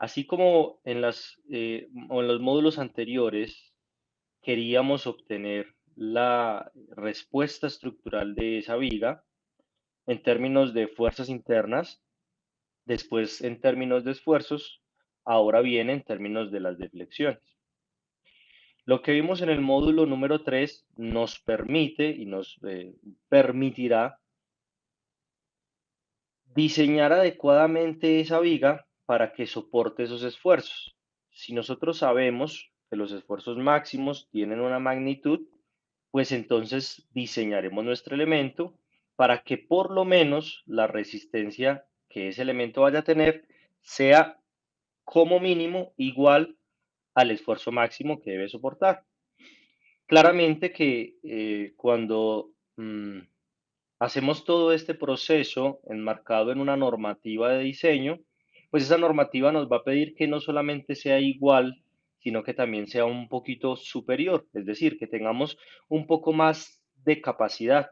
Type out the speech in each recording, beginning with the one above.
Así como o en los módulos anteriores queríamos obtener la respuesta estructural de esa viga en términos de fuerzas internas, después en términos de esfuerzos, ahora viene en términos de las deflexiones. Lo que vimos en el módulo número 3 nos permite y nos permitirá diseñar adecuadamente esa viga para que soporte esos esfuerzos. Si nosotros sabemos que los esfuerzos máximos tienen una magnitud, pues entonces diseñaremos nuestro elemento para que por lo menos la resistencia que ese elemento vaya a tener sea como mínimo igual al esfuerzo máximo que debe soportar. Claramente que cuando hacemos todo este proceso enmarcado en una normativa de diseño, pues esa normativa nos va a pedir que no solamente sea igual, sino que también sea un poquito superior, es decir, que tengamos un poco más de capacidad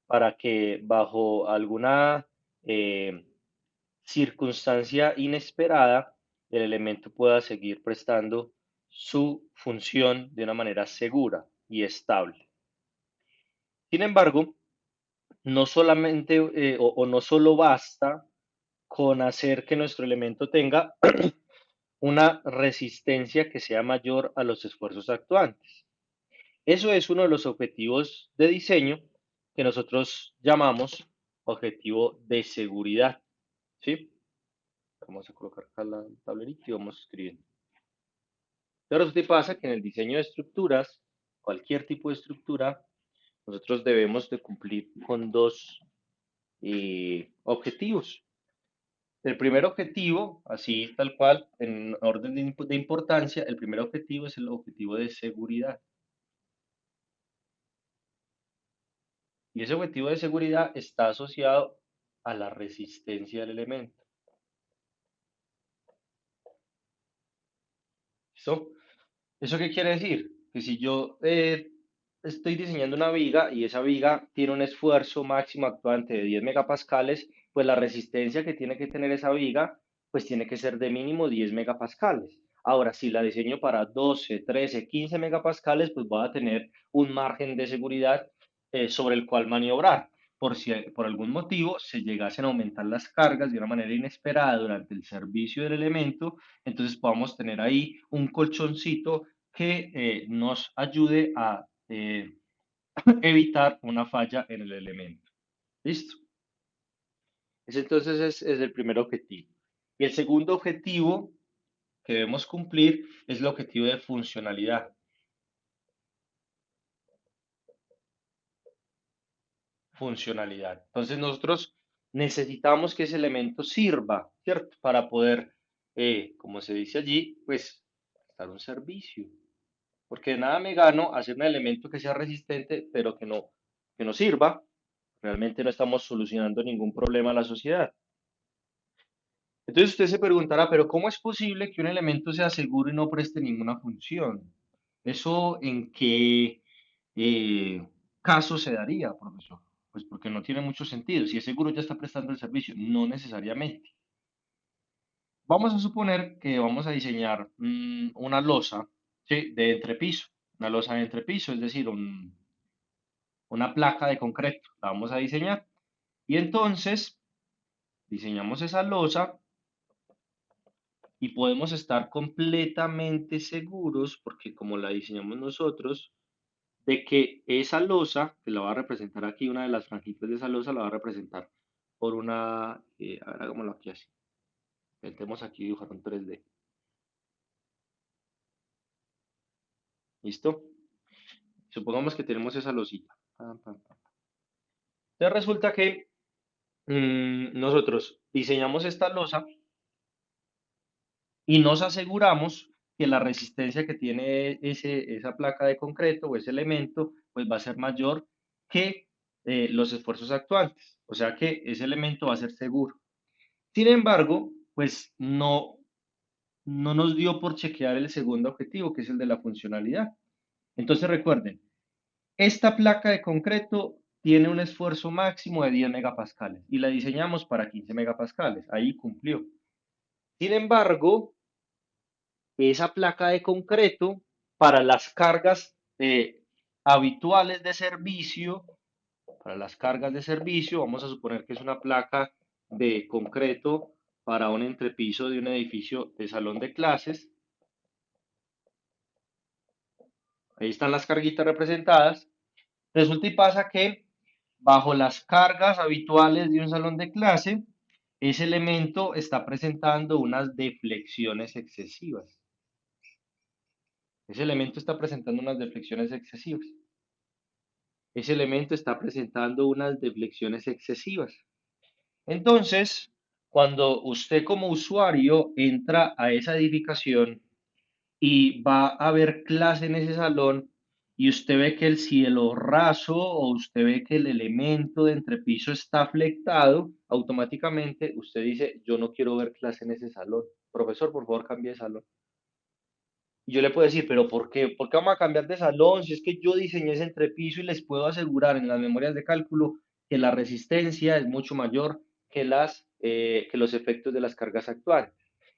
para que bajo alguna eh, circunstancia inesperada el elemento pueda seguir prestando su función de una manera segura y estable. Sin embargo, no solamente o no solo basta con hacer que nuestro elemento tenga una resistencia que sea mayor a los esfuerzos actuantes. Eso es uno de los objetivos de diseño que nosotros llamamos objetivo de seguridad. ¿Sí? Vamos a colocar acá la tablerita y vamos escribiendo. Pero eso te pasa que en el diseño de estructuras, cualquier tipo de estructura, nosotros debemos de cumplir con dos objetivos. El primer objetivo, así tal cual, en orden de importancia, el primer objetivo es el objetivo de seguridad. Y ese objetivo de seguridad está asociado a la resistencia del elemento. ¿Listo? ¿Eso qué quiere decir? Que si yo estoy diseñando una viga y esa viga tiene un esfuerzo máximo actuante de 10 megapascales, pues la resistencia que tiene que tener esa viga, pues tiene que ser de mínimo 10 megapascales. Ahora, si la diseño para 12, 13, 15 megapascales, pues voy a tener un margen de seguridad sobre el cual maniobrar. Por si por algún motivo se llegasen a aumentar las cargas de una manera inesperada durante el servicio del elemento, entonces podamos tener ahí un colchoncito que nos ayude a evitar una falla en el elemento. ¿Listo? Ese entonces es el primer objetivo. Y el segundo objetivo que debemos cumplir es el objetivo de funcionalidad. Funcionalidad. Entonces nosotros necesitamos que ese elemento sirva, ¿cierto? Para poder, como se dice allí, pues, prestar un servicio. Porque de nada me gano hacer un elemento que sea resistente, pero que no sirva. Realmente no estamos solucionando ningún problema a la sociedad. Entonces usted se preguntará, pero ¿cómo es posible que un elemento sea seguro y no preste ninguna función? ¿Eso en qué caso se daría, profesor? Pues porque no tiene mucho sentido. Si es seguro ya está prestando el servicio. No necesariamente. Vamos a suponer que vamos a diseñar una losa, ¿sí? De entrepiso. Una losa de entrepiso, es decir, una placa de concreto. La vamos a diseñar. Y entonces diseñamos esa losa y podemos estar completamente seguros, porque como la diseñamos nosotros, de que esa losa, que la va a representar aquí, una de las franjitas de esa losa la va a representar por una, a ver, hagámoslo aquí así. Intentemos aquí dibujar un 3D. ¿Listo? Supongamos que tenemos esa losita. Pam, pam, pam. Entonces resulta que nosotros diseñamos esta losa y nos aseguramos que la resistencia que tiene esa placa de concreto o ese elemento, pues va a ser mayor que los esfuerzos actuantes. O sea que ese elemento va a ser seguro. Sin embargo, pues no nos dio por chequear el segundo objetivo, que es el de la funcionalidad. Entonces recuerden, esta placa de concreto tiene un esfuerzo máximo de 10 megapascales y la diseñamos para 15 megapascales. Ahí cumplió. Sin embargo, esa placa de concreto para las cargas habituales de servicio, para las cargas de servicio, vamos a suponer que es una placa de concreto para un entrepiso de un edificio de salón de clases. Ahí están las carguitas representadas. Resulta y pasa que bajo las cargas habituales de un salón de clase, ese elemento está presentando unas deflexiones excesivas. Ese elemento está presentando unas deflexiones excesivas. Ese elemento está presentando unas deflexiones excesivas. Entonces, cuando usted como usuario entra a esa edificación y va a ver clase en ese salón y usted ve que el cielo raso o usted ve que el elemento de entrepiso está flectado, automáticamente usted dice, yo no quiero ver clase en ese salón. Profesor, por favor, cambie de salón. Y yo le puedo decir, pero ¿por qué? ¿Por qué vamos a cambiar de salón? Si es que yo diseñé ese entrepiso y les puedo asegurar en las memorias de cálculo que la resistencia es mucho mayor que, que los efectos de las cargas actuales.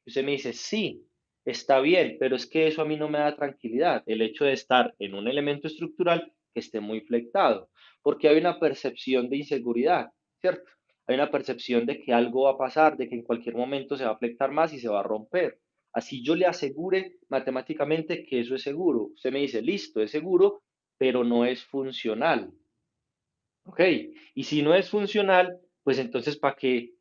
Y usted me dice, sí, está bien, pero es que eso a mí no me da tranquilidad, el hecho de estar en un elemento estructural que esté muy flectado, porque hay una percepción de inseguridad, ¿cierto? Hay una percepción de que algo va a pasar, de que en cualquier momento se va a flectar más y se va a romper. Así yo le asegure matemáticamente que eso es seguro. Usted me dice, listo, es seguro, pero no es funcional. ¿Ok? Y si no es funcional, pues entonces, para qué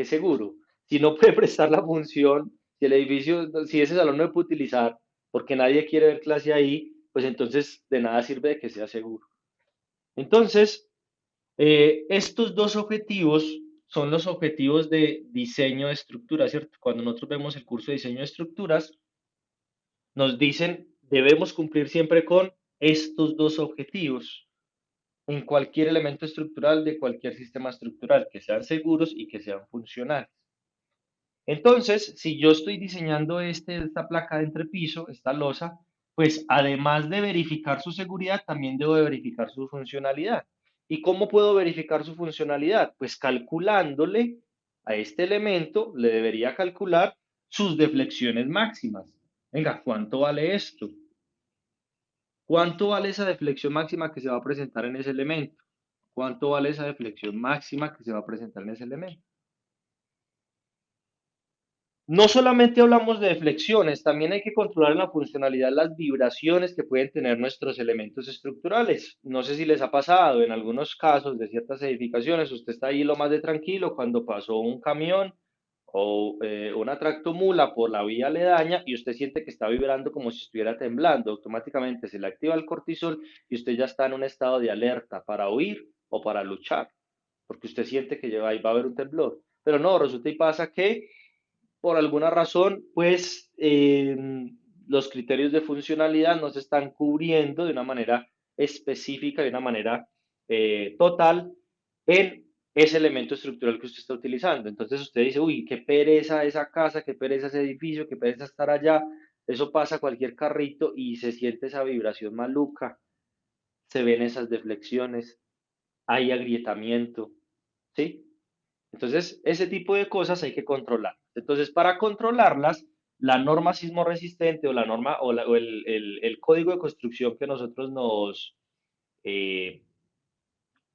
seguro? Si no puede prestar la función, si el edificio, si ese salón no se puede utilizar porque nadie quiere ver clase ahí, pues entonces de nada sirve de que sea seguro. Entonces, estos dos objetivos son los objetivos de diseño de estructuras, ¿cierto? Cuando nosotros vemos el curso de diseño de estructuras, nos dicen, debemos cumplir siempre con estos dos objetivos en cualquier elemento estructural de cualquier sistema estructural, que sean seguros y que sean funcionales. Entonces, si yo estoy diseñando esta placa de entrepiso, esta losa, pues además de verificar su seguridad, también debo de verificar su funcionalidad. ¿Y cómo puedo verificar su funcionalidad? Pues calculándole a este elemento, le debería calcular sus deflexiones máximas. Venga, ¿cuánto vale esto? ¿Cuánto vale esa deflexión máxima que se va a presentar en ese elemento? ¿Cuánto vale esa deflexión máxima que se va a presentar en ese elemento? No solamente hablamos de deflexiones, también hay que controlar en la funcionalidad las vibraciones que pueden tener nuestros elementos estructurales. No sé si les ha pasado, en algunos casos de ciertas edificaciones, usted está ahí lo más de tranquilo cuando pasó un camión o una tractomula por la vía aledaña y usted siente que está vibrando como si estuviera temblando. Automáticamente se le activa el cortisol y usted ya está en un estado de alerta para huir o para luchar, porque usted siente que ahí va a haber un temblor. Pero no, resulta y pasa que por alguna razón, pues los criterios de funcionalidad no se están cubriendo de una manera específica, de una manera total en ese elemento estructural que usted está utilizando. Entonces usted dice, uy, qué pereza esa casa, qué pereza ese edificio, qué pereza estar allá. Eso pasa a cualquier carrito y se siente esa vibración maluca, se ven esas deflexiones, hay agrietamiento, ¿sí? Entonces, ese tipo de cosas hay que controlar. Entonces, para controlarlas, la norma sismo resistente o la norma o el código de construcción que nosotros eh,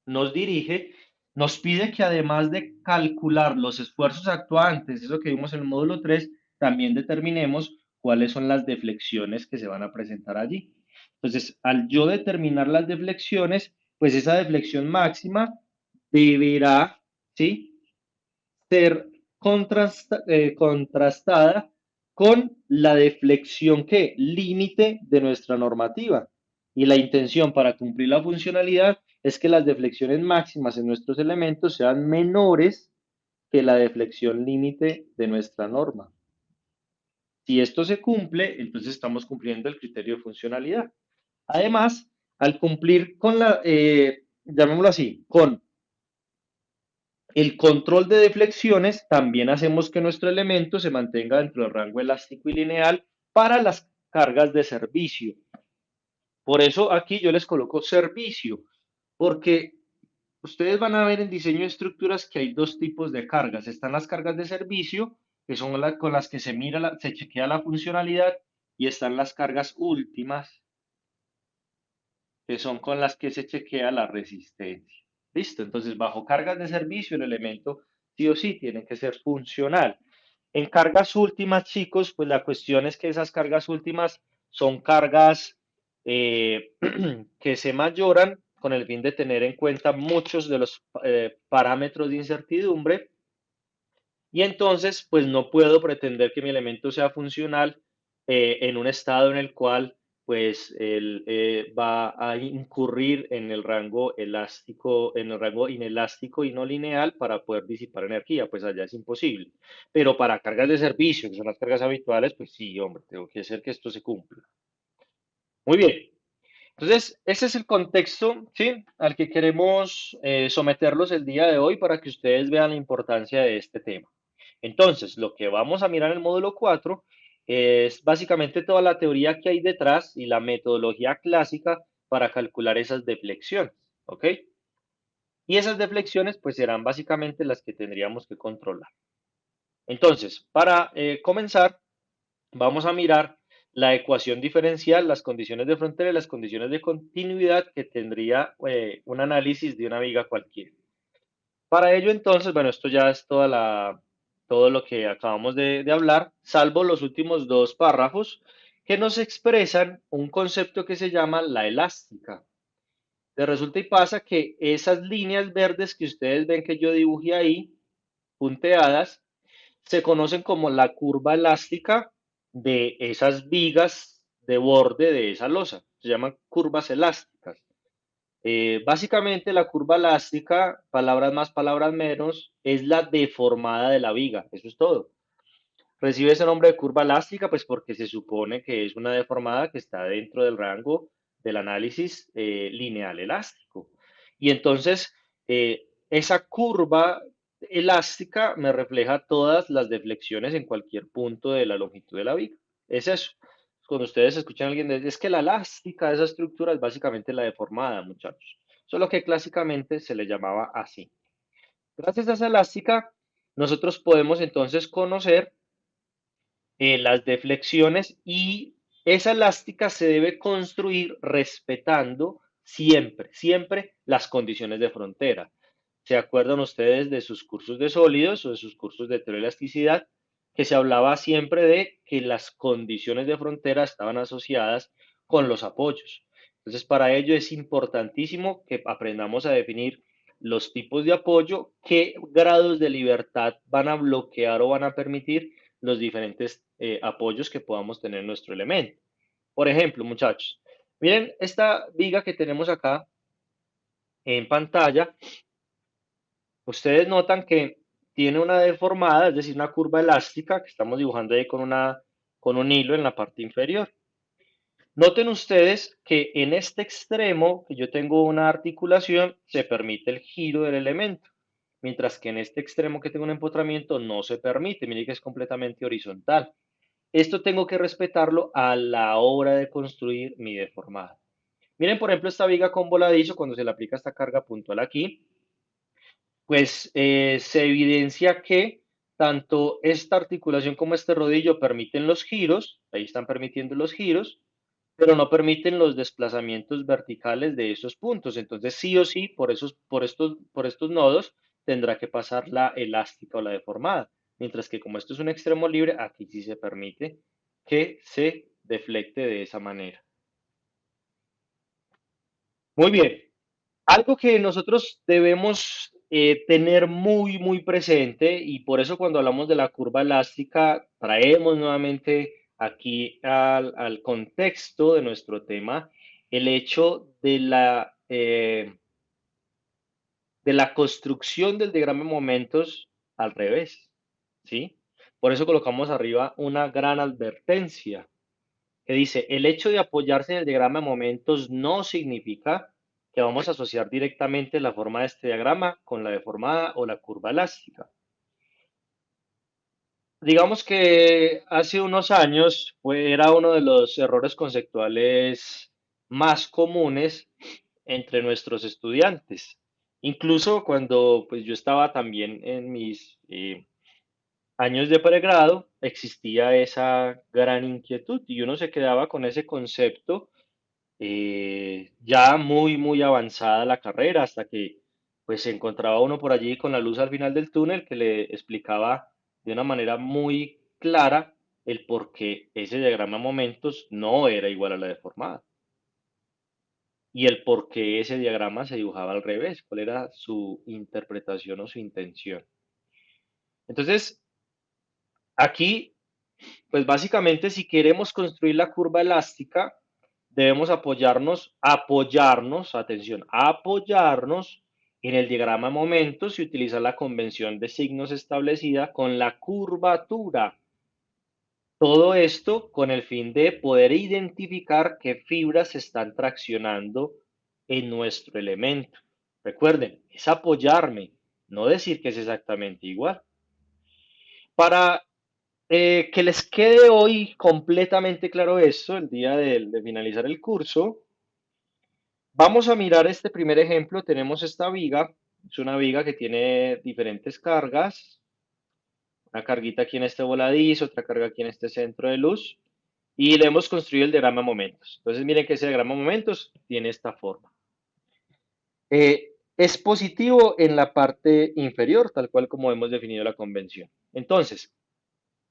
nos dirige, nos pide que además de calcular los esfuerzos actuantes, eso que vimos en el módulo 3, también determinemos cuáles son las deflexiones que se van a presentar allí. Entonces, al yo determinar las deflexiones, pues esa deflexión máxima deberá, ¿sí?, ser contrastada con la deflexión que límite de nuestra normativa. Y la intención para cumplir la funcionalidad es que las deflexiones máximas en nuestros elementos sean menores que la deflexión límite de nuestra norma. Si esto se cumple, entonces estamos cumpliendo el criterio de funcionalidad. Además, al cumplir con llamémoslo así, con el control de deflexiones, también hacemos que nuestro elemento se mantenga dentro del rango elástico y lineal para las cargas de servicio. Por eso aquí yo les coloco servicio, porque ustedes van a ver en diseño de estructuras que hay dos tipos de cargas. Están las cargas de servicio que son con las que se mira, se chequea la funcionalidad, y están las cargas últimas, que son con las que se chequea la resistencia. ¿Listo? Entonces, bajo cargas de servicio, el elemento sí o sí tiene que ser funcional. En cargas últimas, chicos, pues la cuestión es que esas cargas últimas son cargas que se mayoran con el fin de tener en cuenta muchos de los parámetros de incertidumbre, y entonces pues no puedo pretender que mi elemento sea funcional en un estado en el cual pues él va a incurrir en el rango elástico, en el rango inelástico y no lineal para poder disipar energía, pues allá es imposible. Pero para cargas de servicio, que son las cargas habituales, pues sí, hombre, tengo que hacer que esto se cumpla. Muy bien. Entonces, ese es el contexto, ¿sí?, al que queremos someterlos el día de hoy para que ustedes vean la importancia de este tema. Entonces, lo que vamos a mirar en el módulo 4 es básicamente toda la teoría que hay detrás y la metodología clásica para calcular esas deflexiones, ¿ok? Y esas deflexiones pues serán básicamente las que tendríamos que controlar. Entonces, para comenzar, vamos a mirar la ecuación diferencial, las condiciones de frontera y las condiciones de continuidad que tendría un análisis de una viga cualquiera. Para ello, entonces, bueno, esto ya es todo lo que acabamos de hablar, salvo los últimos dos párrafos que nos expresan un concepto que se llama la elástica. De resulta y pasa que esas líneas verdes que ustedes ven que yo dibujé ahí, punteadas, se conocen como la curva elástica de esas vigas de borde de esa losa. Se llaman curvas elásticas. Básicamente la curva elástica, palabras más, palabras menos, es la deformada de la viga. Eso es todo. Recibe ese nombre de curva elástica, pues porque se supone que es una deformada que está dentro del rango del análisis lineal elástico. Y entonces, esa curva elástica me refleja todas las deflexiones en cualquier punto de la longitud de la viga. Es eso. Cuando ustedes escuchan a alguien decir, es que la elástica de esa estructura es básicamente la deformada, muchachos. Solo que clásicamente se le llamaba así. Gracias a esa elástica, nosotros podemos entonces conocer las deflexiones, y esa elástica se debe construir respetando siempre, siempre las condiciones de frontera. ¿Se acuerdan ustedes de sus cursos de sólidos o de sus cursos de teoría que se hablaba siempre de que las condiciones de frontera estaban asociadas con los apoyos? Entonces, para ello es importantísimo que aprendamos a definir los tipos de apoyo, qué grados de libertad van a bloquear o van a permitir los diferentes apoyos que podamos tener en nuestro elemento. Por ejemplo, muchachos, miren esta viga que tenemos acá en pantalla. Ustedes notan que tiene una deformada, es decir, una curva elástica que estamos dibujando ahí con un hilo en la parte inferior. Noten ustedes que en este extremo, que yo tengo una articulación, se permite el giro del elemento, mientras que en este extremo que tengo un empotramiento no se permite. Miren que es completamente horizontal. Esto tengo que respetarlo a la hora de construir mi deformada. Miren, por ejemplo, esta viga con voladizo, cuando se le aplica esta carga puntual aquí, pues se evidencia que tanto esta articulación como este rodillo permiten los giros, ahí están permitiendo los giros, pero no permiten los desplazamientos verticales de esos puntos. Entonces, sí o sí, por estos nodos tendrá que pasar la elástica o la deformada. Mientras que como esto es un extremo libre, aquí sí se permite que se deflecte de esa manera. Muy bien. Algo que nosotros debemos tener muy, muy presente, y por eso cuando hablamos de la curva elástica, traemos nuevamente aquí al contexto de nuestro tema el hecho de la construcción del diagrama de momentos al revés, ¿sí? Por eso colocamos arriba una gran advertencia que dice, el hecho de apoyarse en el diagrama de momentos no significa que vamos a asociar directamente la forma de este diagrama con la deformada o la curva elástica. Digamos que hace unos años era uno de los errores conceptuales más comunes entre nuestros estudiantes. Incluso cuando pues, yo estaba también en años de pregrado existía esa gran inquietud y uno se quedaba con ese concepto ya muy, muy avanzada la carrera, hasta que pues se encontraba uno por allí con la luz al final del túnel que le explicaba de una manera muy clara el por qué ese diagrama de momentos no era igual a la deformada y el por qué ese diagrama se dibujaba al revés, cuál era su interpretación o su intención. Entonces, aquí, pues básicamente si queremos construir la curva elástica, debemos apoyarnos, apoyarnos en el diagrama de momentos y utilizar la convención de signos establecida con la curvatura. Todo esto con el fin de poder identificar qué fibras se están traccionando en nuestro elemento. Recuerden, es apoyarme, no decir que es exactamente igual. Para que les quede hoy completamente claro esto, el día de finalizar el curso, vamos a mirar este primer ejemplo. Tenemos esta viga, es una viga que tiene diferentes cargas, una carguita aquí en este voladizo, otra carga aquí en este centro de luz, y le hemos construido el diagrama de momentos. Entonces miren que ese diagrama de momentos tiene esta forma. Es positivo en la parte inferior, tal cual como hemos definido la convención. Entonces,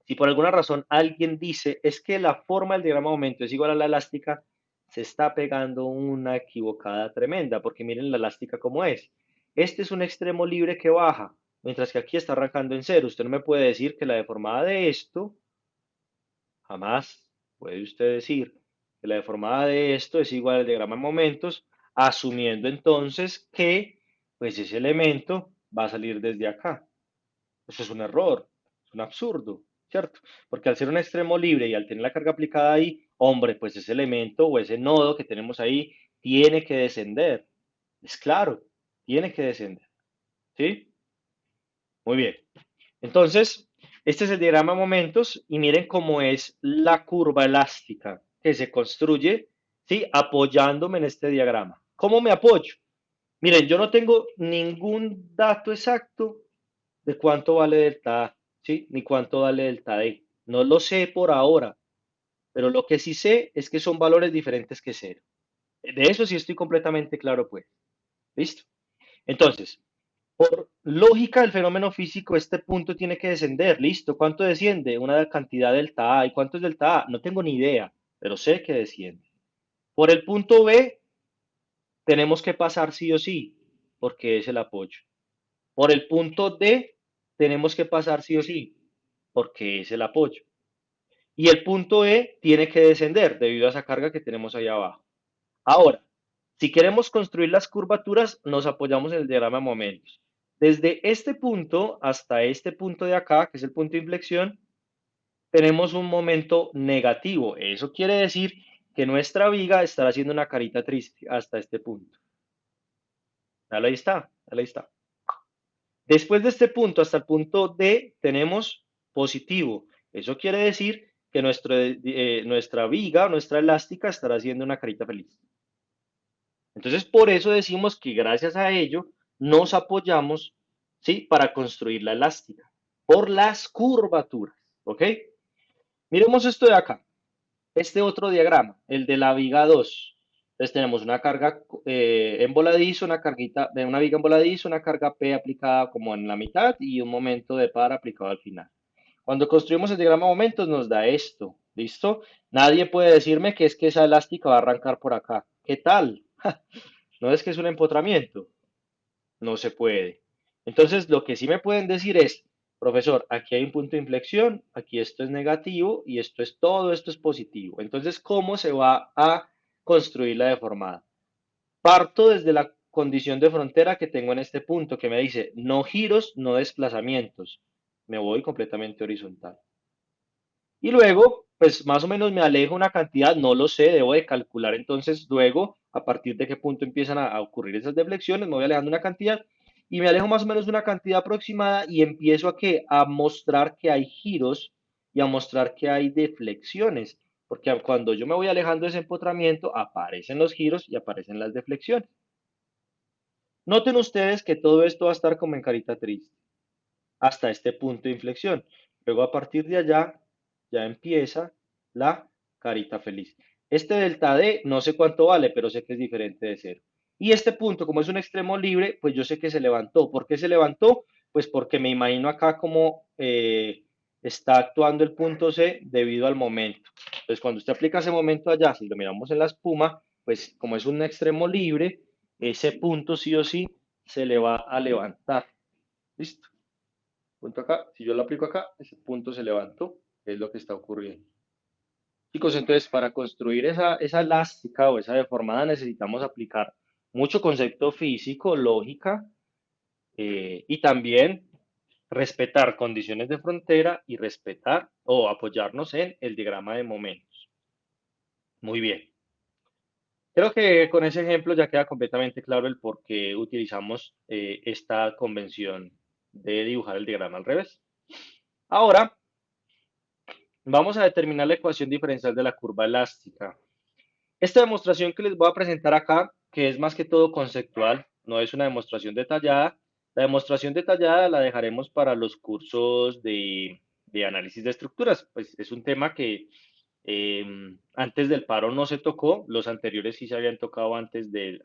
si por alguna razón alguien dice es que la forma del diagrama de momento es igual a la elástica, se está pegando una equivocada tremenda, porque miren la elástica como es. Este es un extremo libre que baja, mientras que aquí está arrancando en cero. Usted no me puede decir que la deformada de esto, jamás puede usted decir que la deformada de esto es igual al diagrama de momentos, asumiendo entonces que pues ese elemento va a salir desde acá. Eso es un error, es un absurdo, ¿cierto? Porque al ser un extremo libre y al tener la carga aplicada ahí, hombre, pues ese elemento o ese nodo que tenemos ahí tiene que descender. Es claro, tiene que descender, ¿sí? Muy bien. Entonces, este es el diagrama de momentos y miren cómo es la curva elástica que se construye, ¿sí? Apoyándome en este diagrama. ¿Cómo me apoyo? Miren, yo no tengo ningún dato exacto de cuánto vale delta A, ¿sí? Ni cuánto vale delta D. No lo sé por ahora, pero lo que sí sé es que son valores diferentes que cero. De eso sí estoy completamente claro, pues. ¿Listo? Entonces, por lógica del fenómeno físico, este punto tiene que descender. ¿Listo? ¿Cuánto desciende? Una cantidad delta A. ¿Y cuánto es delta A? No tengo ni idea, pero sé que desciende. Por el punto B, tenemos que pasar sí o sí, porque es el apoyo. Por el punto D, tenemos que pasar sí o sí, porque es el apoyo. Y el punto E tiene que descender debido a esa carga que tenemos ahí abajo. Ahora, si queremos construir las curvaturas, nos apoyamos en el diagrama de momentos. Desde este punto hasta este punto de acá, que es el punto de inflexión, tenemos un momento negativo. Eso quiere decir que nuestra viga estará haciendo una carita triste hasta este punto. Ahí está, ahí está. Después de este punto hasta el punto D tenemos positivo. Eso quiere decir que nuestra viga, nuestra elástica estará haciendo una carita feliz. Entonces, por eso decimos que gracias a ello nos apoyamos, ¿sí? Para construir la elástica, por las curvaturas, ¿ok? Miremos esto de acá, este otro diagrama, el de la viga 2. Entonces tenemos una carga en voladizo, una carguita de una viga en voladizo, una carga P aplicada como en la mitad y un momento de par aplicado al final. Cuando construimos el diagrama de momentos nos da esto, ¿listo? Nadie puede decirme que es que esa elástica va a arrancar por acá. ¿Qué tal? No es que es un empotramiento, no se puede. Entonces, lo que sí me pueden decir es, profesor, aquí hay un punto de inflexión, aquí esto es negativo y esto es todo, esto es positivo. Entonces, ¿cómo se va a construir la deformada? Parto desde la condición de frontera que tengo en este punto, que me dice no giros, no desplazamientos. Me voy completamente horizontal. Y luego, pues más o menos me alejo una cantidad, no lo sé, debo de calcular entonces luego a partir de qué punto empiezan a ocurrir esas deflexiones, me voy alejando una cantidad y me alejo más o menos de una cantidad aproximada y empiezo a qué, a mostrar que hay giros y a mostrar que hay deflexiones, porque cuando yo me voy alejando de ese empotramiento aparecen los giros y aparecen las deflexiones. Noten ustedes que todo esto va a estar como en carita triste hasta este punto de inflexión. Luego a partir de allá ya empieza la carita feliz. Este delta D no sé cuánto vale, pero sé que es diferente de cero. Y este punto, como es un extremo libre, pues yo sé que se levantó. ¿Por qué se levantó? Pues porque me imagino acá cómo está actuando el punto C debido al momento. Entonces, cuando usted aplica ese momento allá, si lo miramos en la espuma, pues como es un extremo libre, ese punto sí o sí se le va a levantar. ¿Listo? Punto acá, si yo lo aplico acá, ese punto se levantó, que es lo que está ocurriendo. Chicos, entonces para construir esa elástica o esa deformada necesitamos aplicar mucho concepto físico, lógica y también respetar condiciones de frontera y respetar o apoyarnos en el diagrama de momentos. Muy bien. Creo que con ese ejemplo ya queda completamente claro el por qué utilizamos esta convención de dibujar el diagrama al revés. Ahora, vamos a determinar la ecuación diferencial de la curva elástica. Esta demostración que les voy a presentar acá, que es más que todo conceptual, no es una demostración detallada, la demostración detallada la dejaremos para los cursos de análisis de estructuras, pues es un tema que antes del paro no se tocó, los anteriores sí se habían tocado antes del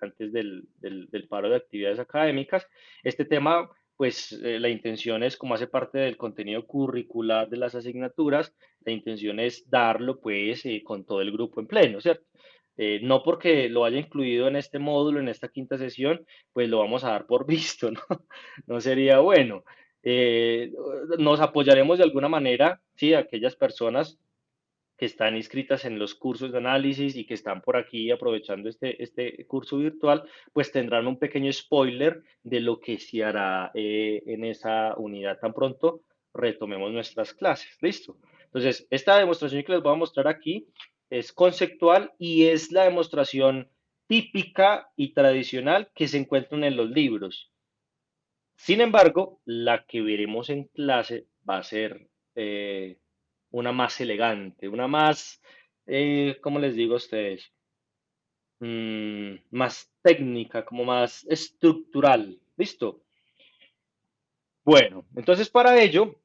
paro de actividades académicas. Este tema, pues la intención es, como hace parte del contenido curricular de las asignaturas, la intención es darlo pues con todo el grupo en pleno, ¿cierto? No porque lo haya incluido en este módulo, en esta quinta sesión, pues lo vamos a dar por visto, ¿no? No sería bueno. Eh, Nos apoyaremos de alguna manera, sí, aquellas personas que están inscritas en los cursos de análisis y que están por aquí aprovechando este curso virtual, pues tendrán un pequeño spoiler de lo que se hará en esa unidad tan pronto retomemos nuestras clases. ¿Listo? Entonces, esta demostración que les voy a mostrar aquí es conceptual y es la demostración típica y tradicional que se encuentran en los libros. Sin embargo, la que veremos en clase va a ser una más elegante, una más, ¿cómo les digo a ustedes? Más técnica, como más estructural. ¿Listo? Bueno, entonces para ello,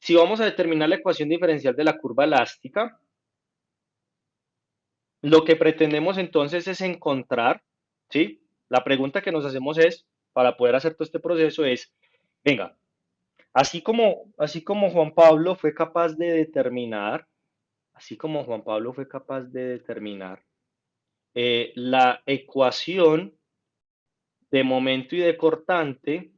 si vamos a determinar la ecuación diferencial de la curva elástica, lo que pretendemos entonces es encontrar, ¿sí? La pregunta que nos hacemos es, para poder hacer todo este proceso es, venga, así como Juan Pablo fue capaz de determinar, así como Juan Pablo fue capaz de determinar la ecuación de momento y de cortante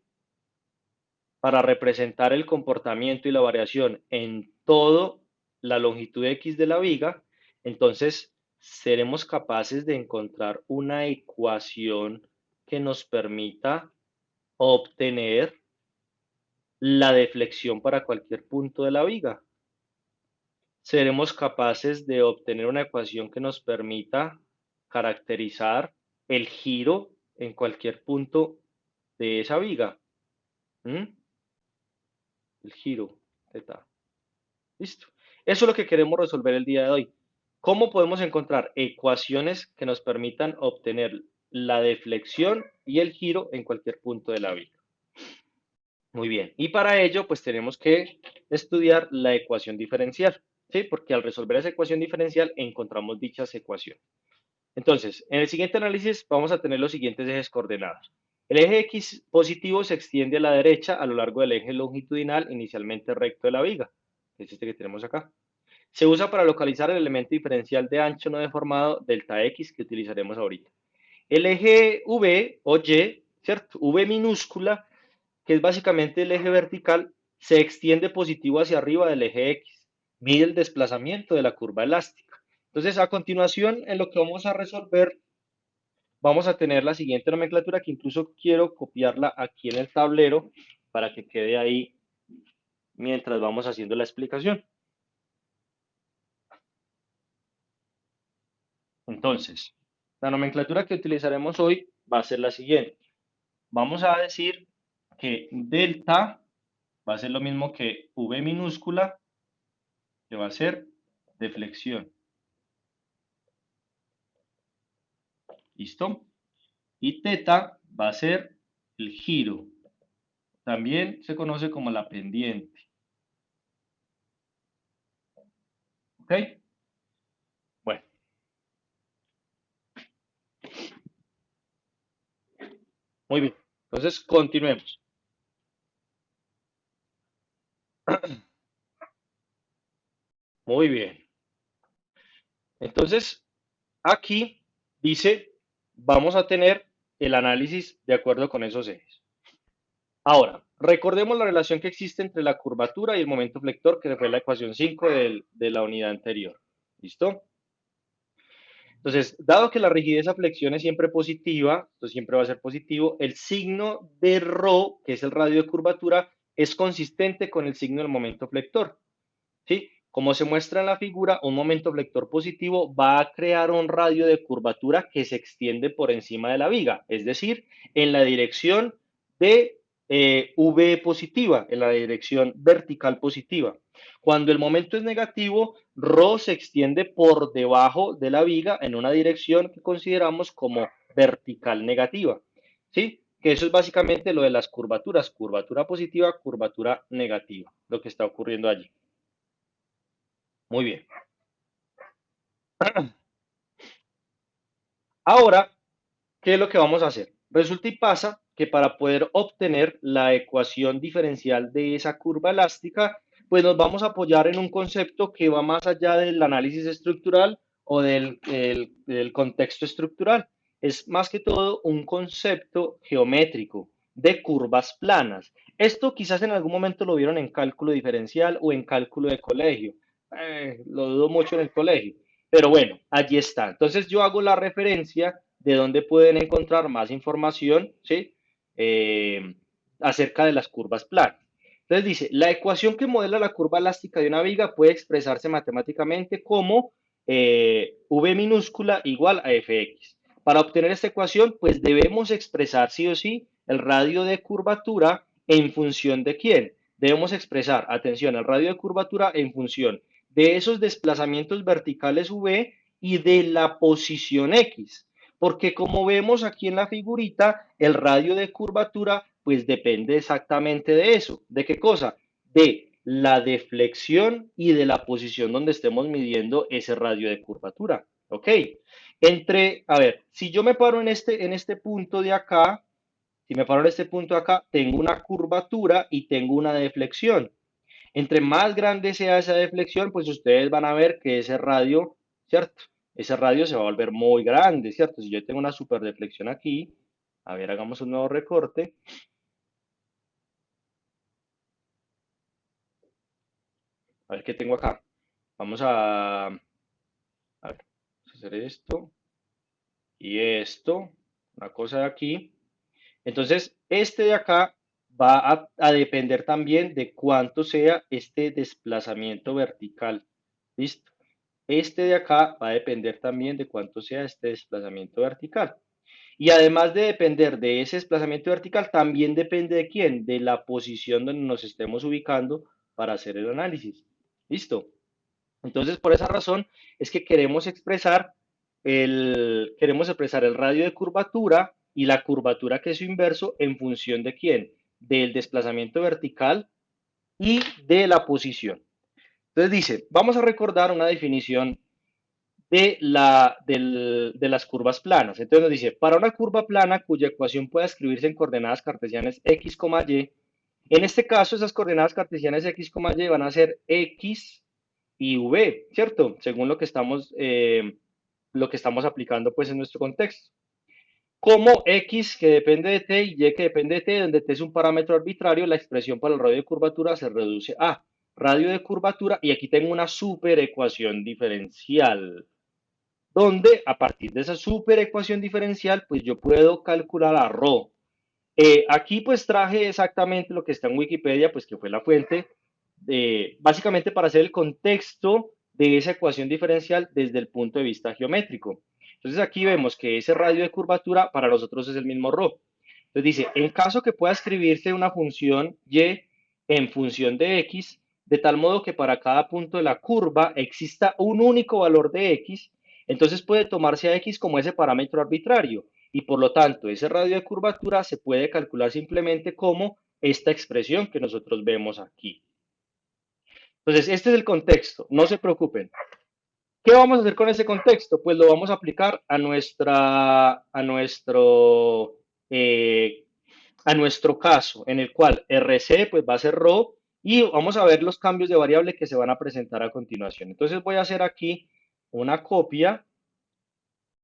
para representar el comportamiento y la variación en toda la longitud X de la viga, entonces seremos capaces de encontrar una ecuación que nos permita obtener la deflexión para cualquier punto de la viga. Seremos capaces de obtener una ecuación que nos permita caracterizar el giro en cualquier punto de esa viga. ¿Mm? El giro, θ. Listo. Eso es lo que queremos resolver el día de hoy. ¿Cómo podemos encontrar ecuaciones que nos permitan obtener la deflexión y el giro en cualquier punto de la viga? Muy bien. Y para ello, pues tenemos que estudiar la ecuación diferencial, ¿sí? Porque al resolver esa ecuación diferencial encontramos dichas ecuaciones. Entonces, en el siguiente análisis vamos a tener los siguientes ejes coordenados. El eje X positivo se extiende a la derecha a lo largo del eje longitudinal inicialmente recto de la viga, que es este que tenemos acá. Se usa para localizar el elemento diferencial de ancho no deformado delta X que utilizaremos ahorita. El eje V o Y, ¿cierto? V minúscula, que es básicamente el eje vertical, se extiende positivo hacia arriba del eje X. Mide el desplazamiento de la curva elástica. Entonces, a continuación, en lo que vamos a resolver, vamos a tener la siguiente nomenclatura que incluso quiero copiarla aquí en el tablero para que quede ahí mientras vamos haciendo la explicación. Entonces, la nomenclatura que utilizaremos hoy va a ser la siguiente. Vamos a decir que delta va a ser lo mismo que V minúscula, que va a ser deflexión. ¿Listo? Y teta va a ser el giro. También se conoce como la pendiente. ¿Ok? Bueno, muy bien. Entonces, continuemos. Muy bien. Entonces, aquí dice, vamos a tener el análisis de acuerdo con esos ejes. Ahora, recordemos la relación que existe entre la curvatura y el momento flector, que fue la ecuación 5 de la unidad anterior. ¿Listo? Entonces, dado que la rigidez a flexión es siempre positiva, entonces siempre va a ser positivo, el signo de ρ, que es el radio de curvatura, es consistente con el signo del momento flector. ¿Sí? Como se muestra en la figura, un momento flector positivo va a crear un radio de curvatura que se extiende por encima de la viga, es decir, en la dirección de V positiva, en la dirección vertical positiva. Cuando el momento es negativo, ρ se extiende por debajo de la viga en una dirección que consideramos como vertical negativa. ¿Sí? Que eso es básicamente lo de las curvaturas, curvatura positiva, curvatura negativa, lo que está ocurriendo allí. Muy bien. Ahora, ¿qué es lo que vamos a hacer? Resulta y pasa que para poder obtener la ecuación diferencial de esa curva elástica, pues nos vamos a apoyar en un concepto que va más allá del análisis estructural o del contexto estructural. Es más que todo un concepto geométrico de curvas planas. Esto quizás en algún momento lo vieron en cálculo diferencial o en cálculo de colegio. Lo dudo mucho en el colegio. Pero bueno, allí está. Entonces yo hago la referencia de dónde pueden encontrar más información, ¿sí? Eh, acerca de las curvas planas. Entonces dice, la ecuación que modela la curva elástica de una viga puede expresarse matemáticamente como V minúscula igual a Fx. Para obtener esta ecuación, pues debemos expresar sí o sí el radio de curvatura en función de quién. Debemos expresar, atención, el radio de curvatura en función de esos desplazamientos verticales V y de la posición X. Porque como vemos aquí en la figurita, el radio de curvatura pues depende exactamente de eso. ¿De qué cosa? De la deflexión y de la posición donde estemos midiendo ese radio de curvatura. ¿Ok? A ver, si yo me paro en este punto de acá, si me paro en este punto de acá, tengo una curvatura y tengo una deflexión. Entre más grande sea esa deflexión, pues ustedes van a ver que ese radio, ¿cierto? Ese radio se va a volver muy grande, ¿cierto? Si yo tengo una super deflexión aquí, a ver, hagamos un nuevo recorte. A ver qué tengo acá. Vamos a ver, vamos a hacer esto y esto, una cosa de aquí. Entonces, este de acá va a depender también de cuánto sea este desplazamiento vertical. ¿Listo? Este de acá va a depender también de cuánto sea este desplazamiento vertical. Y además de depender de ese desplazamiento vertical, también depende de quién, de la posición donde nos estemos ubicando para hacer el análisis. ¿Listo? Entonces, por esa razón es que queremos expresar el radio de curvatura y la curvatura que es su inverso en función de quién, del desplazamiento vertical y de la posición. Entonces dice, vamos a recordar una definición de las curvas planas. Entonces nos dice, para una curva plana cuya ecuación pueda escribirse en coordenadas cartesianas x, y, en este caso esas coordenadas cartesianas x, y van a ser x y v, ¿cierto? Según lo que estamos aplicando pues en nuestro contexto. Como x que depende de t y y que depende de t, donde t es un parámetro arbitrario, la expresión para el radio de curvatura se reduce a radio de curvatura y aquí tengo una super ecuación diferencial donde a partir de esa super ecuación diferencial, pues yo puedo calcular a ρ. Aquí pues traje exactamente lo que está en Wikipedia, pues que fue la fuente, básicamente para hacer el contexto de esa ecuación diferencial desde el punto de vista geométrico. Entonces aquí vemos que ese radio de curvatura para nosotros es el mismo ρ. Entonces dice, en caso que pueda escribirse una función y en función de x, de tal modo que para cada punto de la curva exista un único valor de x, entonces puede tomarse a x como ese parámetro arbitrario y por lo tanto ese radio de curvatura se puede calcular simplemente como esta expresión que nosotros vemos aquí. Entonces, este es el contexto, no se preocupen. ¿Qué vamos a hacer con ese contexto? Pues lo vamos a aplicar eh, a nuestro caso, en el cual RC pues va a ser RO y vamos a ver los cambios de variable que se van a presentar a continuación. Entonces voy a hacer aquí una copia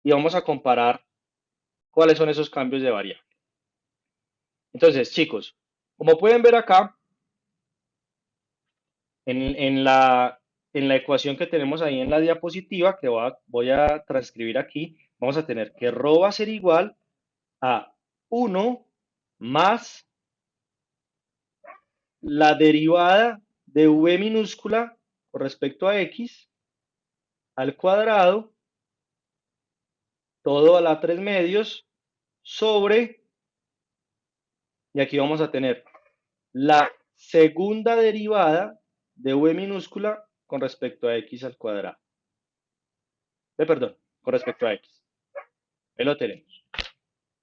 y vamos a comparar cuáles son esos cambios de variable. Entonces, chicos, como pueden ver acá, en, en la, en la ecuación que tenemos ahí en la diapositiva, que voy a transcribir aquí, vamos a tener que ρ va a ser igual a 1 más la derivada de v minúscula con respecto a x al cuadrado, todo a la 3 medios, sobre, y aquí vamos a tener la segunda derivada de v minúscula con respecto a x al cuadrado. Perdón, con respecto a x. Ahí lo tenemos.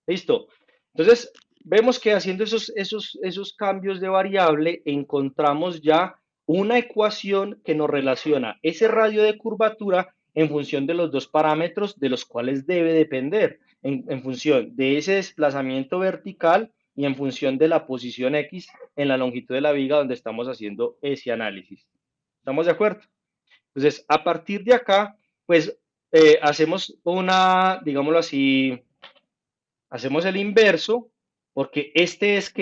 Listo. Entonces, vemos que haciendo esos cambios de variable, encontramos ya una ecuación que nos relaciona ese radio de curvatura en función de los dos parámetros de los cuales debe depender, en función de ese desplazamiento vertical y en función de la posición X en la longitud de la viga donde estamos haciendo ese análisis. ¿Estamos de acuerdo? Entonces, a partir de acá, pues hacemos una, digámoslo así, hacemos el inverso, porque este es,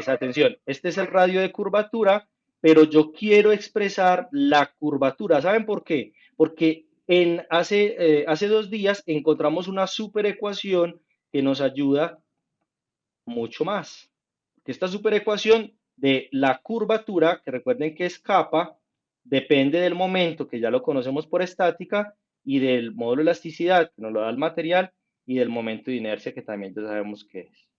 atención, este es el radio de curvatura, pero yo quiero expresar la curvatura. ¿Saben por qué? Porque hace 2 días encontramos una superecuación que nos ayuda mucho más. Que esta superecuación de la curvatura, que recuerden que es kappa, depende del momento, que ya lo conocemos por estática, y del módulo de elasticidad, que nos lo da el material, y del momento de inercia, que también ya sabemos qué es.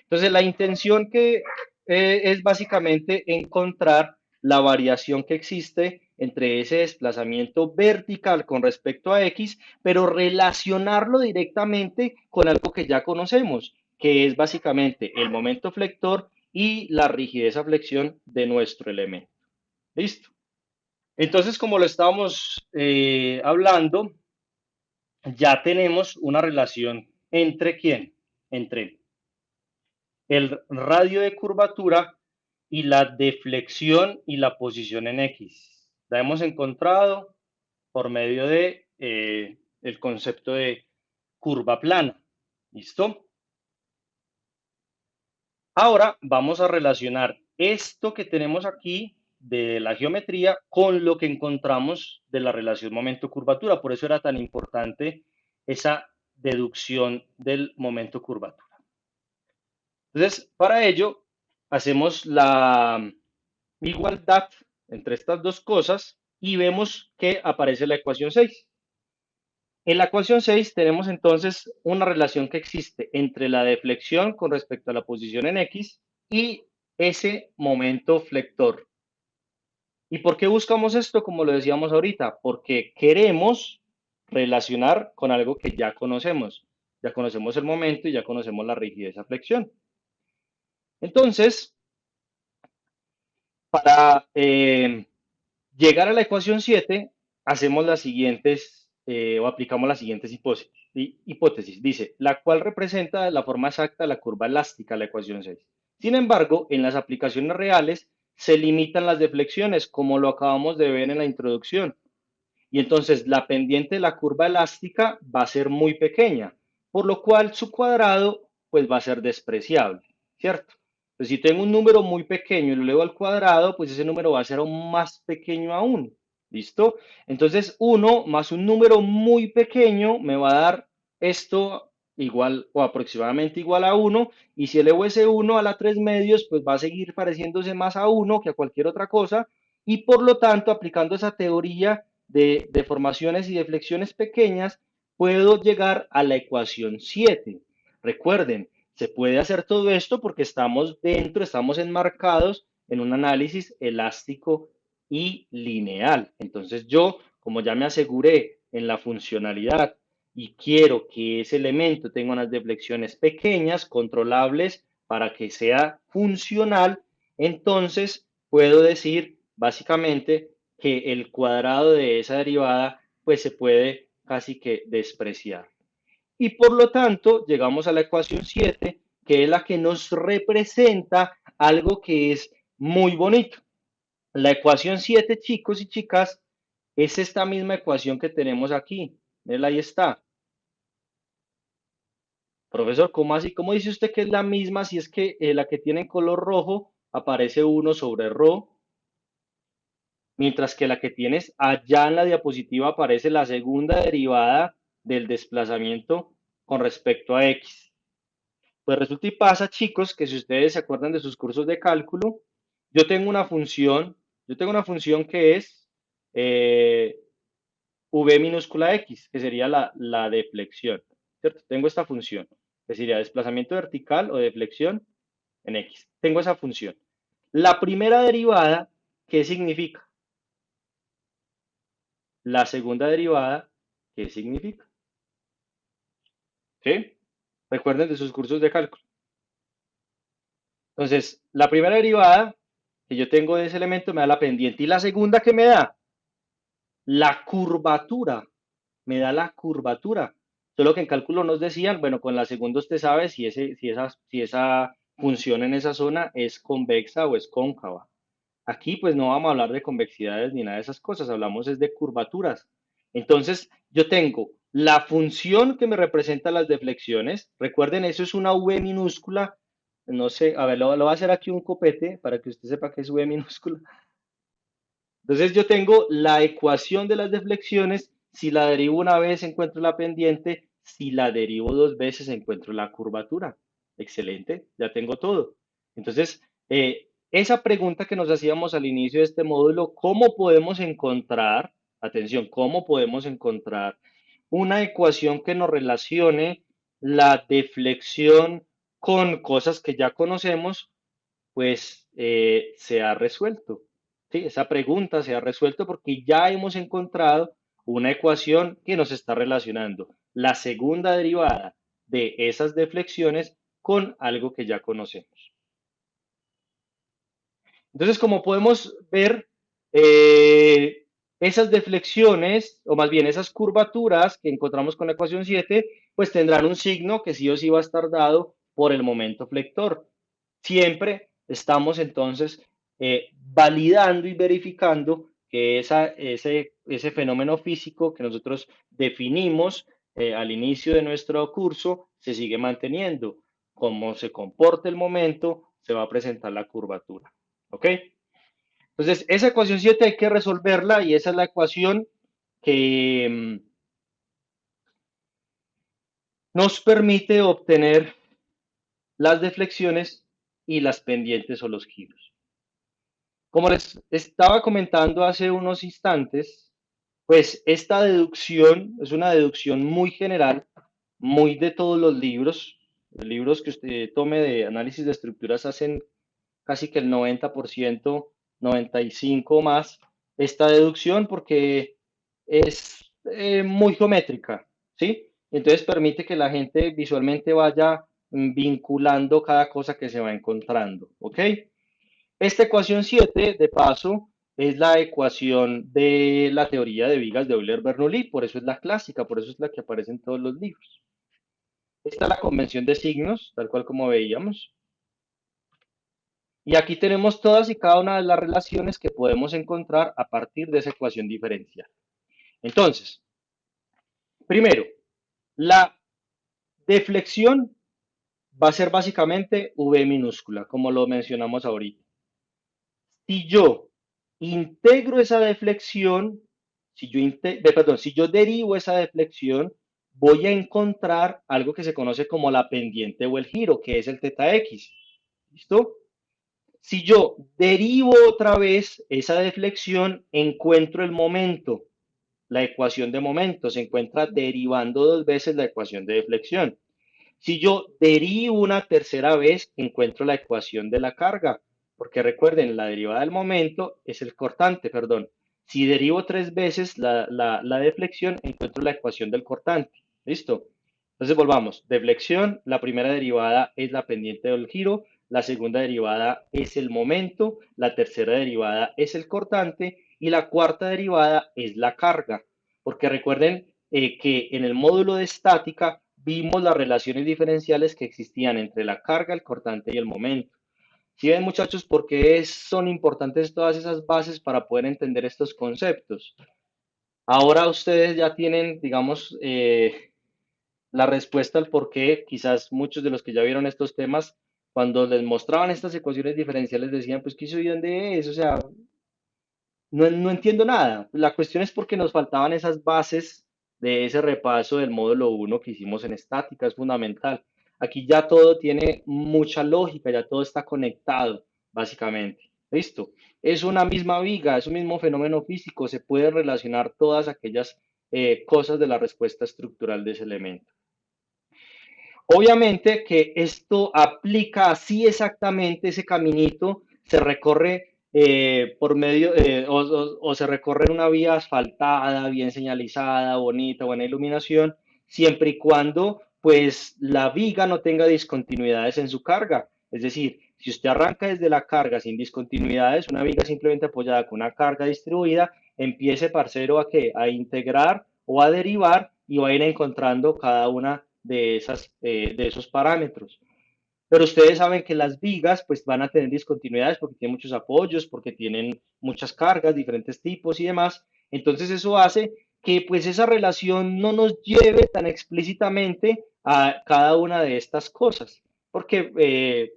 Entonces, la intención que es básicamente encontrar la variación que existe entre ese desplazamiento vertical con respecto a X, pero relacionarlo directamente con algo que ya conocemos, que es básicamente el momento flector y la rigidez a flexión de nuestro elemento. ¿Listo? Entonces, como lo estábamos hablando, ya tenemos una relación entre quién, entre el radio de curvatura y la deflexión y la posición en X. La hemos encontrado por medio de el concepto de curva plana. ¿Listo? Ahora vamos a relacionar esto que tenemos aquí de la geometría con lo que encontramos de la relación momento-curvatura. Por eso era tan importante esa deducción del momento curvatura. Entonces, para ello, hacemos la igualdad entre estas dos cosas y vemos que aparece la ecuación 6. En la ecuación 6 tenemos entonces una relación que existe entre la deflexión con respecto a la posición en X y ese momento flector. ¿Y por qué buscamos esto? Como lo decíamos ahorita, porque queremos relacionar con algo que ya conocemos. Ya conocemos el momento y ya conocemos la rigidez a flexión. Entonces, para llegar a la ecuación 7, hacemos las siguientes o aplicamos las siguientes hipótesis. Dice, la cual representa la forma exacta de la curva elástica, la ecuación 6. Sin embargo, en las aplicaciones reales se limitan las deflexiones, como lo acabamos de ver en la introducción. Y entonces la pendiente de la curva elástica va a ser muy pequeña, por lo cual su cuadrado pues va a ser despreciable, ¿cierto? Pues si tengo un número muy pequeño y lo elevo al cuadrado, pues ese número va a ser aún más pequeño aún. ¿Listo? Entonces 1 más un número muy pequeño me va a dar esto igual o aproximadamente igual a 1. Y si elevo ese 1 a la 3 medios, pues va a seguir pareciéndose más a 1 que a cualquier otra cosa. Y por lo tanto, aplicando esa teoría de deformaciones y deflexiones pequeñas, puedo llegar a la ecuación 7. Recuerden, se puede hacer todo esto porque estamos enmarcados en un análisis elástico y lineal. Entonces yo, como ya me aseguré en la funcionalidad y quiero que ese elemento tenga unas deflexiones pequeñas, controlables, para que sea funcional, entonces puedo decir básicamente que el cuadrado de esa derivada pues se puede casi que despreciar. Y por lo tanto, llegamos a la ecuación 7, que es la que nos representa algo que es muy bonito. La ecuación 7, chicos y chicas, es esta misma ecuación que tenemos aquí. Él ahí está. Profesor, ¿cómo así? ¿Cómo dice usted que es la misma si es que la que tiene en color rojo aparece 1/ρ, mientras que la que tienes allá en la diapositiva aparece la segunda derivada del desplazamiento con respecto a x? Pues resulta y pasa, chicos, que si ustedes se acuerdan de sus cursos de cálculo, yo tengo una función, yo tengo una función que es eh, v minúscula x, que sería la deflexión, ¿cierto? Tengo esta función, que sería desplazamiento vertical o deflexión en x. Tengo esa función. La primera derivada, ¿qué significa? La segunda derivada, ¿qué significa? ¿Sí? Recuerden de sus cursos de cálculo. Entonces, la primera derivada que yo tengo de ese elemento me da la pendiente. Y la segunda que me da, la curvatura. Me da la curvatura. Solo que en cálculo nos decían, bueno, con la segunda usted sabe si esa función en esa zona es convexa o es cóncava. Aquí pues no vamos a hablar de convexidades ni nada de esas cosas, hablamos es de curvaturas. Entonces, yo tengo la función que me representa las deflexiones. Recuerden, eso es una V minúscula. No sé, a ver, lo voy a hacer aquí un copete para que usted sepa que es V minúscula. Entonces, yo tengo la ecuación de las deflexiones. Si la derivo una vez, encuentro la pendiente. Si la derivo dos veces, encuentro la curvatura. Excelente, ya tengo todo. Entonces, esa pregunta que nos hacíamos al inicio de este módulo, ¿cómo podemos encontrar, atención, cómo podemos encontrar una ecuación que nos relacione la deflexión con cosas que ya conocemos? Pues se ha resuelto. ¿Sí? Esa pregunta se ha resuelto porque ya hemos encontrado una ecuación que nos está relacionando la segunda derivada de esas deflexiones con algo que ya conocemos. Entonces, como podemos ver, esas deflexiones, o más bien esas curvaturas que encontramos con la ecuación 7, pues tendrán un signo que sí o sí va a estar dado por el momento flector. Siempre estamos entonces validando y verificando que ese fenómeno físico que nosotros definimos al inicio de nuestro curso se sigue manteniendo. Como se comporta el momento, se va a presentar la curvatura. ¿Ok? Entonces, esa ecuación 7 hay que resolverla y esa es la ecuación que nos permite obtener las deflexiones y las pendientes o los giros. Como les estaba comentando hace unos instantes, pues esta deducción es una deducción muy general, muy de todos los libros. Los libros que usted tome de análisis de estructuras hacen casi que el 90%, 95% más esta deducción porque es muy geométrica, ¿sí? Entonces permite que la gente visualmente vaya vinculando cada cosa que se va encontrando, ¿ok? Esta ecuación 7, de paso, es la ecuación de la teoría de vigas de Euler-Bernoulli, por eso es la clásica, por eso es la que aparece en todos los libros. Esta es la convención de signos, tal cual como veíamos. Y aquí tenemos todas y cada una de las relaciones que podemos encontrar a partir de esa ecuación diferencial. Entonces, primero, la deflexión va a ser básicamente V minúscula, como lo mencionamos ahorita. Si yo integro esa deflexión, si yo derivo esa deflexión, voy a encontrar algo que se conoce como la pendiente o el giro, que es el teta x. ¿Listo? Si yo derivo otra vez esa deflexión, encuentro el momento. La ecuación de momento se encuentra derivando dos veces la ecuación de deflexión. Si yo derivo una tercera vez, encuentro la ecuación de la carga, porque recuerden, la derivada del momento es el cortante, perdón. Si derivo tres veces la deflexión, encuentro la ecuación del cortante. ¿Listo? Entonces volvamos. Deflexión, la primera derivada es la pendiente del giro, la segunda derivada es el momento, la tercera derivada es el cortante y la cuarta derivada es la carga. porque recuerden que en el módulo de estática vimos las relaciones diferenciales que existían entre la carga, el cortante y el momento. ¿Sí ven, muchachos, por qué son importantes todas esas bases para poder entender estos conceptos? Ahora ustedes ya tienen, digamos, la respuesta al por qué quizás muchos de los que ya vieron estos temas, cuando les mostraban estas ecuaciones diferenciales, decían, pues, ¿qué soy de eso? O sea, no entiendo nada. La cuestión es porque nos faltaban esas bases de ese repaso del módulo uno que hicimos en estática, es fundamental. Aquí ya todo tiene mucha lógica, ya todo está conectado, básicamente. ¿Listo? Es una misma viga, es un mismo fenómeno físico, se pueden relacionar todas aquellas cosas de la respuesta estructural de ese elemento. Obviamente que esto aplica así exactamente ese caminito, se recorre por medio o se recorre en una vía asfaltada, bien señalizada, bonita, buena iluminación, siempre y cuando pues la viga no tenga discontinuidades en su carga. Es decir, si usted arranca desde la carga sin discontinuidades, una viga simplemente apoyada con una carga distribuida, empiece, parcero, ¿a qué? A integrar o a derivar y va a ir encontrando cada una de esos parámetros. Pero ustedes saben que las vigas pues van a tener discontinuidades porque tienen muchos apoyos, porque tienen muchas cargas, diferentes tipos y demás. Entonces eso hace que pues esa relación no nos lleve tan explícitamente a cada una de estas cosas. Porque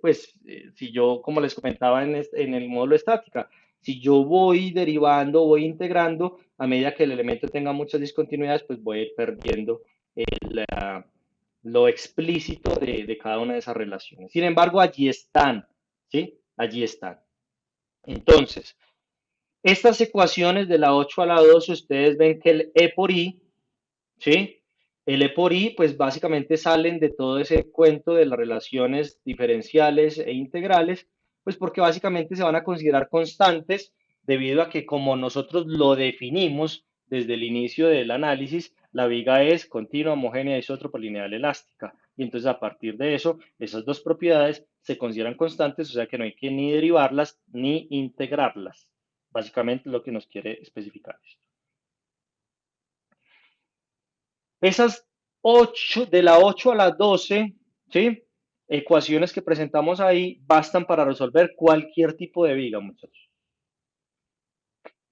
si yo, como les comentaba en el módulo estática, si yo voy derivando, voy integrando, a medida que el elemento tenga muchas discontinuidades, pues voy a ir perdiendo lo explícito de cada una de esas relaciones. Sin embargo, allí están, ¿sí? Allí están. Entonces, estas ecuaciones de la 8 a la 12, ustedes ven que el E por I, ¿sí? El E por I, pues básicamente salen de todo ese cuento de las relaciones diferenciales e integrales, pues porque básicamente se van a considerar constantes debido a que como nosotros lo definimos desde el inicio del análisis, la viga es continua, homogénea, isótropa, lineal, elástica. Y entonces a partir de eso, esas dos propiedades se consideran constantes, o sea que no hay que ni derivarlas ni integrarlas. Básicamente lo que nos quiere especificar esto. Esas 8, de la 8 a la 12, ¿sí? Ecuaciones que presentamos ahí bastan para resolver cualquier tipo de viga, muchachos.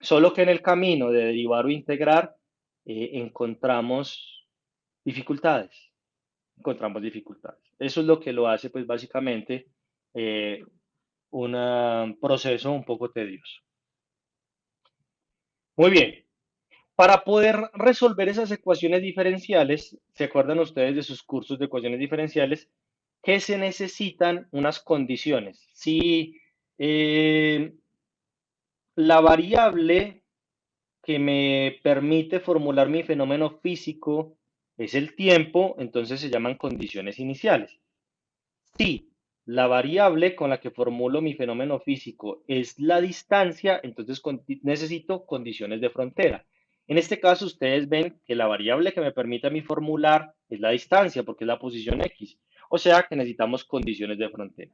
Solo que en el camino de derivar o integrar encontramos dificultades. Encontramos dificultades. Eso es lo que lo hace, pues básicamente, eh, un proceso un poco tedioso. Muy bien. Para poder resolver esas ecuaciones diferenciales, ¿se acuerdan ustedes de sus cursos de ecuaciones diferenciales? Que se necesitan unas condiciones. Si eh, la variable que me permite formular mi fenómeno físico es el tiempo, entonces se llaman condiciones iniciales. Si la variable con la que formulo mi fenómeno físico es la distancia, entonces necesito condiciones de frontera. En este caso, ustedes ven que la variable que me permite a mí formular es la distancia, porque es la posición X. O sea que necesitamos condiciones de frontera.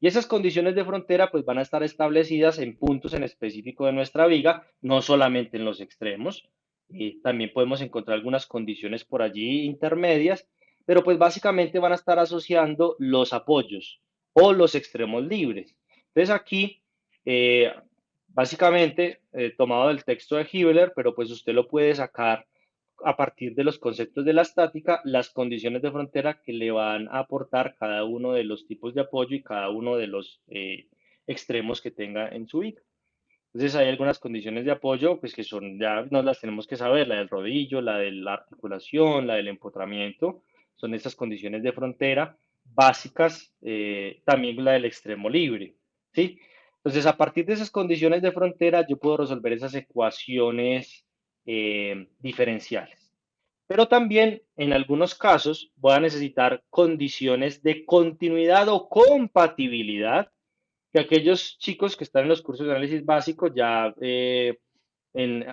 Y esas condiciones de frontera pues van a estar establecidas en puntos en específico de nuestra viga, no solamente en los extremos. También podemos encontrar algunas condiciones por allí intermedias, pero pues básicamente van a estar asociando los apoyos o los extremos libres. Entonces aquí, eh, básicamente, tomado del texto de Hibbeler, pero pues usted lo puede sacar a partir de los conceptos de la estática, las condiciones de frontera que le van a aportar cada uno de los tipos de apoyo y cada uno de los extremos que tenga en su viga. Entonces hay algunas condiciones de apoyo, pues que son, ya nos las tenemos que saber, la del rodillo, la de la articulación, la del empotramiento, son estas condiciones de frontera básicas, también la del extremo libre, ¿sí? Entonces, a partir de esas condiciones de frontera, yo puedo resolver esas ecuaciones diferenciales. Pero también, en algunos casos, voy a necesitar condiciones de continuidad o compatibilidad que aquellos chicos que están en los cursos de análisis básico ya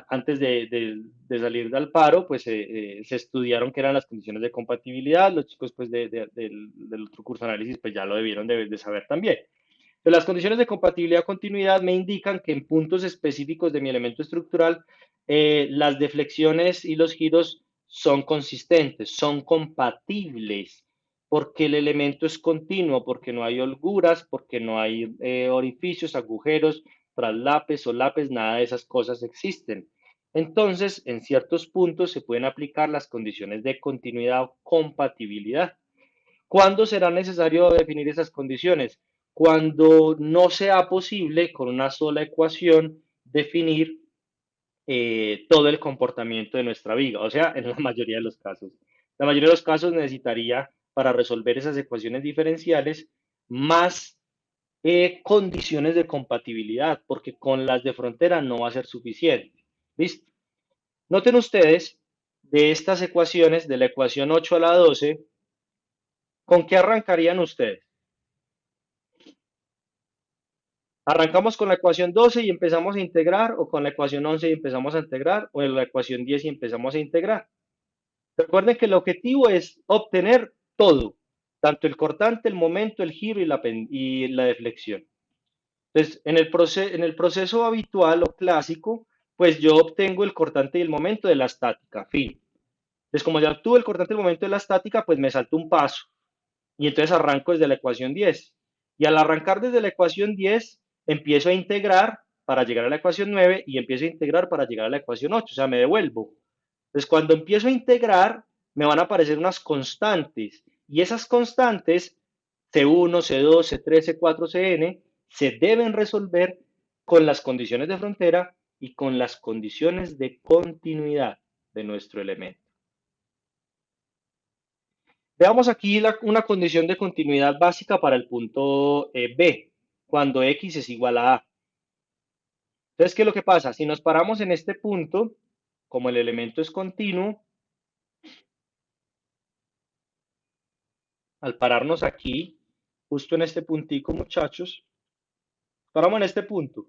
antes de salir del paro, pues se estudiaron qué eran las condiciones de compatibilidad. Los chicos pues del otro curso de análisis pues ya lo debieron de saber también. Pero las condiciones de compatibilidad o continuidad me indican que en puntos específicos de mi elemento estructural, las deflexiones y los giros son consistentes, son compatibles, porque el elemento es continuo, porque no hay holguras, porque no hay orificios, agujeros, traslapes, solapes, nada de esas cosas existen. Entonces, en ciertos puntos se pueden aplicar las condiciones de continuidad o compatibilidad. ¿Cuándo será necesario definir esas condiciones? Cuando no sea posible con una sola ecuación definir todo el comportamiento de nuestra viga, o sea, en la mayoría de los casos. La mayoría de los casos necesitaría, para resolver esas ecuaciones diferenciales, más condiciones de compatibilidad, porque con las de frontera no va a ser suficiente. ¿Listo? Noten ustedes, de estas ecuaciones, de la ecuación 8 a la 12, ¿con qué arrancarían ustedes? ¿Arrancamos con la ecuación 12 y empezamos a integrar, o con la ecuación 11 y empezamos a integrar, o en la ecuación 10 y empezamos a integrar? Recuerden que el objetivo es obtener todo, tanto el cortante, el momento, el giro y la deflexión. Entonces, en el proceso habitual o clásico, pues yo obtengo el cortante y el momento de la estática, fin. Entonces, como ya obtuve el cortante y el momento de la estática, pues me salto un paso y entonces arranco desde la ecuación 10. Y al arrancar desde la ecuación 10, empiezo a integrar para llegar a la ecuación 9 y empiezo a integrar para llegar a la ecuación 8, o sea, me devuelvo. Entonces, cuando empiezo a integrar, me van a aparecer unas constantes y esas constantes, C1, C2, C3, C4, Cn, se deben resolver con las condiciones de frontera y con las condiciones de continuidad de nuestro elemento. Veamos aquí una condición de continuidad básica para el punto B, cuando x es igual a A. Entonces, ¿qué es lo que pasa? Si nos paramos en este punto, como el elemento es continuo, al pararnos aquí, justo en este puntico, muchachos, paramos en este punto.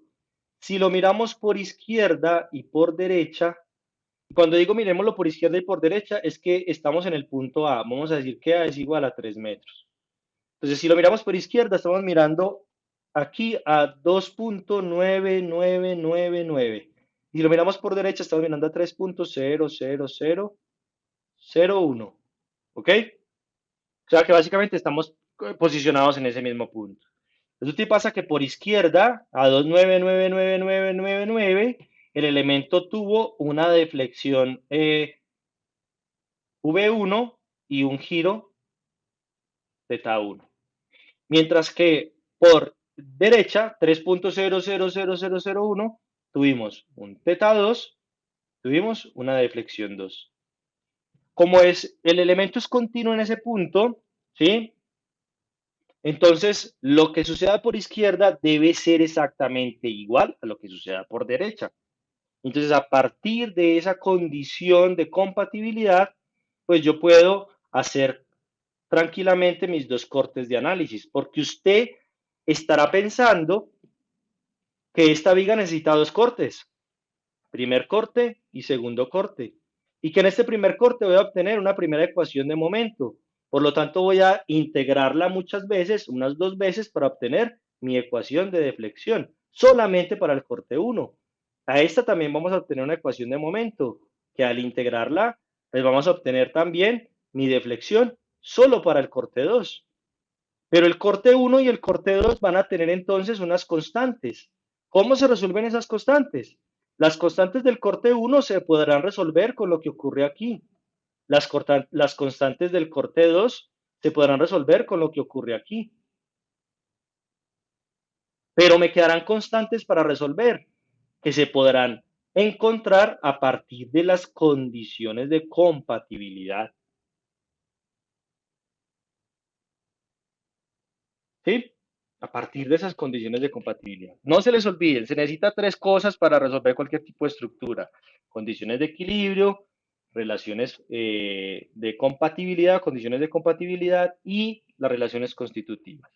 Si lo miramos por izquierda y por derecha, cuando digo miremoslo por izquierda y por derecha, es que estamos en el punto A. Vamos a decir que A es igual a 3 metros. Entonces, si lo miramos por izquierda, estamos mirando aquí a 2.9999. Y si lo miramos por derecha, estamos mirando a 3.00001. ¿Ok? O sea que básicamente estamos posicionados en ese mismo punto. Eso te pasa que por izquierda, a 2.99999, el elemento tuvo una deflexión V1 y un giro θ1. Mientras que por derecha, 3.000001, tuvimos un θ2, tuvimos una deflexión 2. Como el elemento es continuo en ese punto, ¿sí? Entonces, lo que suceda por izquierda debe ser exactamente igual a lo que suceda por derecha. Entonces, a partir de esa condición de compatibilidad, pues yo puedo hacer tranquilamente mis dos cortes de análisis, porque usted estará pensando que esta viga necesita dos cortes, primer corte y segundo corte, y que en este primer corte voy a obtener una primera ecuación de momento. Por lo tanto, voy a integrarla muchas veces, unas dos veces, para obtener mi ecuación de deflexión, solamente para el corte 1. A esta también vamos a obtener una ecuación de momento, que al integrarla, pues vamos a obtener también mi deflexión solo para el corte 2. Pero el corte 1 y el corte 2 van a tener entonces unas constantes. ¿Cómo se resuelven esas constantes? Las constantes del corte 1 se podrán resolver con lo que ocurre aquí. Las constantes del corte 2 se podrán resolver con lo que ocurre aquí. Pero me quedarán constantes para resolver, que se podrán encontrar a partir de las condiciones de compatibilidad. ¿Sí? A partir de esas condiciones de compatibilidad. No se les olviden, se necesita tres cosas para resolver cualquier tipo de estructura. Condiciones de equilibrio, relaciones de compatibilidad, condiciones de compatibilidad y las relaciones constitutivas.